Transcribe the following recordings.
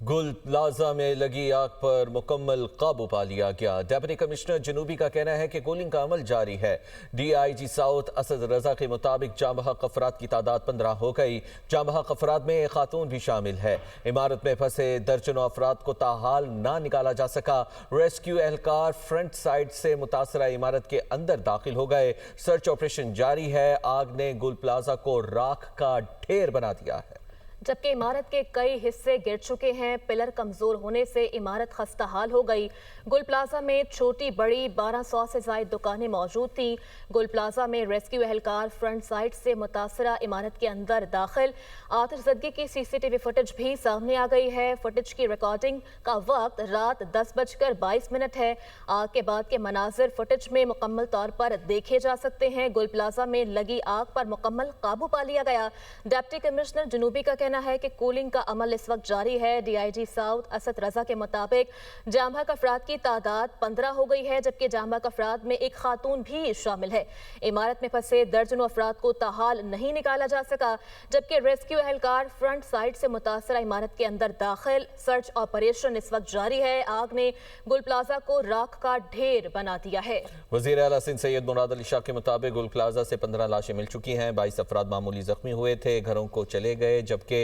गुल प्लाजा में लगी आग पर मुकम्मल काबू पा लिया गया। डेप्यूटी कमिश्नर जनूबी का कहना है कि कूलिंग का अमल जारी है। DIG साउथ असद रजा के मुताबिक जाँ बहक अफराद की तादाद 15 हो गई। जाँ बहक अफराद में एक खातून भी शामिल है। इमारत में फंसे दर्जनों अफराद को ताहाल ना निकाला जा सका। रेस्क्यू एहलकार फ्रंट साइड से मुतासरा इमारत के अंदर दाखिल हो गए। सर्च ऑपरेशन जारी है। आग ने गुल प्लाजा को राख का ढेर बना दिया है, जबकि इमारत के कई हिस्से गिर चुके हैं। पिलर कमजोर होने से इमारत खस्ताहाल हो गई। गुल प्लाजा में छोटी बड़ी 1200 से ज्यादा दुकानें मौजूद थीं। गुल प्लाजा में रेस्क्यू एहलकार फ्रंट साइड से मुतासरा इमारत के अंदर दाखिल। आतिशज़दगी की CCTV फुटेज भी सामने आ गई है। फुटेज की रिकॉर्डिंग का वक्त रात 10:22 है। आग के बाद के मनाजिर फुटेज में मुकम्मल तौर पर देखे जा सकते हैं। गुल प्लाजा में लगी आग पर मुकम्मल काबू पा लिया गया। डिप्टी कमिश्नर जनूबी का कहना है कि कूलिंग का अमल इस वक्त जारी है। DIG साउथ असद रजा के मुताबिक जाँ बहक अफराद की तादाद 15 हो गई है, जबकि जाँ बहक अफराद में एक खातून भी शामिल है। इमारत में फंसे दर्जनों अफराद को ताहाल नहीं निकाला जा सका, जबकि रेस्क्यू एहलकार फ्रंट साइड से मुतासरा इमारत के अंदर दाखिल। सर्च ऑपरेशन इस वक्त जारी है। आग ने गुल प्लाजा को राख का ढेर बना दिया है। वज़ीर आला सिंध सैयद मुराद अली शाह के मुताबिक गुल प्लाजा से 15 लाशें मिल चुकी हैं। 22 अफराद मामूली जख्मी हुए थे, घरों को चले गए, जबकि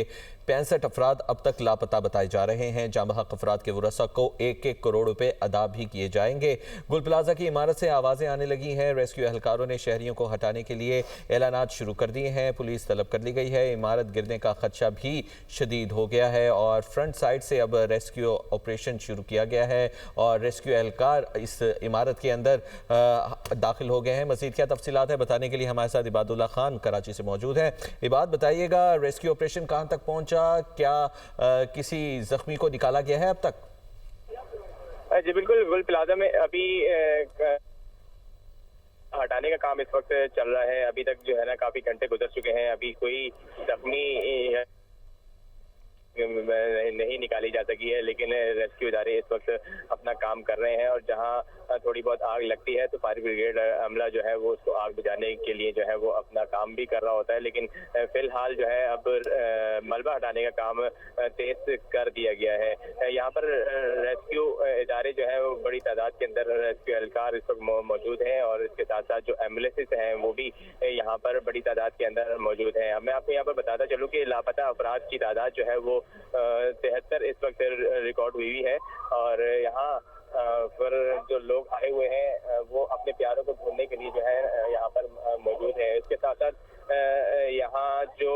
65 अफराद अब तक लापता बताए जा रहे हैं। जाँ बहक अफराद के वरसा को 1-1 करोड़ रुपए अदा भी किए जाएंगे। गुल प्लाजा की इमारत से आवाज़ें आने लगी हैं। रेस्क्यू एहलकारों ने शहरियों को हटाने के लिए ऐलानात शुरू कर दिए हैं। पुलिस तलब कर ली गई है। इमारत गिरने का खदशा भी शदीद हो गया है और फ्रंट साइड से अब रेस्क्यू ऑपरेशन शुरू किया गया है और रेस्क्यू एहलकार इस इमारत के अंदर दाखिल हो गए हैं। मज़ीद क्या तफसीलात है बताने के लिए हमारे साथ इबादुल्ला खान कराची से मौजूद हैं। इबाद, बताइएगा रेस्क्यू ऑपरेशन कहाँ तक पहुँचा? क्या किसी जख्मी को निकाला गया है अब तक? जी बिल्कुल, गुल प्लाजा में अभी हटाने का काम इस वक्त चल रहा है। अभी तक जो है ना काफी घंटे गुजर चुके हैं। अभी कोई जख्मी नहीं निकाली जा सकी है, लेकिन रेस्क्यू इदारे इस वक्त अपना काम कर रहे हैं और जहां थोड़ी बहुत आग लगती है तो फायर ब्रिगेड अमला जो है वो उसको आग बुझाने के लिए जो है वो अपना काम भी कर रहा होता है। लेकिन फिलहाल जो है अब मलबा हटाने का काम तेज कर दिया गया है। यहाँ पर रेस्क्यू इदारे जो है वो बड़ी तादाद के अंदर रेस्क्यू एहलकार इस वक्त मौजूद हैं और इसके साथ साथ जो एम्बुलेंसेस हैं वो भी यहाँ पर बड़ी तादाद के अंदर मौजूद हैं। मैं आपको यहाँ पर बताता चलूँ कि लापता अफराद की तादाद जो है वो 73 इस वक्त रिकॉर्ड हुई है और यहाँ पर जो लोग आए हुए हैं वो अपने प्यारों को ढूंढने के लिए जो है यहाँ पर मौजूद है। इसके साथ साथ यहाँ जो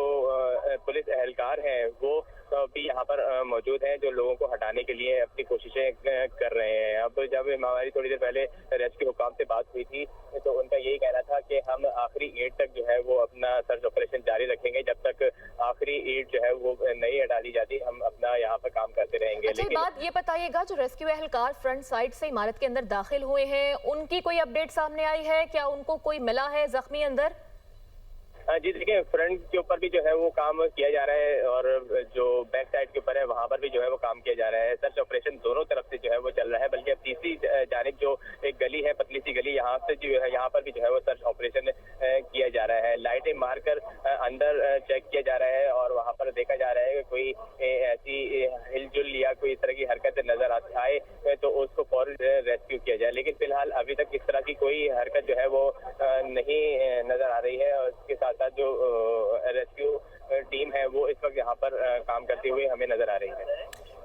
पुलिस एहलकार हैं वो भी यहाँ पर मौजूद हैं जो लोगों को हटाने के लिए अपनी कोशिशें कर रहे हैं। अब जब हमारी थोड़ी देर पहले रेस्क्यू हुकाम से बात हुई थी तो उनका यही कहना था कि हम आखिरी ईंट तक जो है वो अपना सर्च ऑपरेशन जारी रखेंगे। जब तक आखिरी ईंट जो है वो नहीं डाली जाती हम अपना यहाँ पर काम करते रहेंगे। अच्छा, लेकिन बात ये बताइएगा, जो रेस्क्यू एहलकार फ्रंट साइड से इमारत के अंदर दाखिल हुए हैं उनकी कोई अपडेट सामने आई है? क्या उनको कोई मिला है जख्मी अंदर? जी देखिए, फ्रंट के ऊपर भी जो है वो काम किया जा रहा है और जो बैक साइड के ऊपर है वहाँ पर भी जो है वो काम किया जा रहा है। सर्च ऑपरेशन दोनों तरफ से जो है वो चल रहा है, बल्कि अब तीसरी जानिब जो एक गली है, पतली सी गली, यहाँ से जो है यहाँ पर भी जो है वो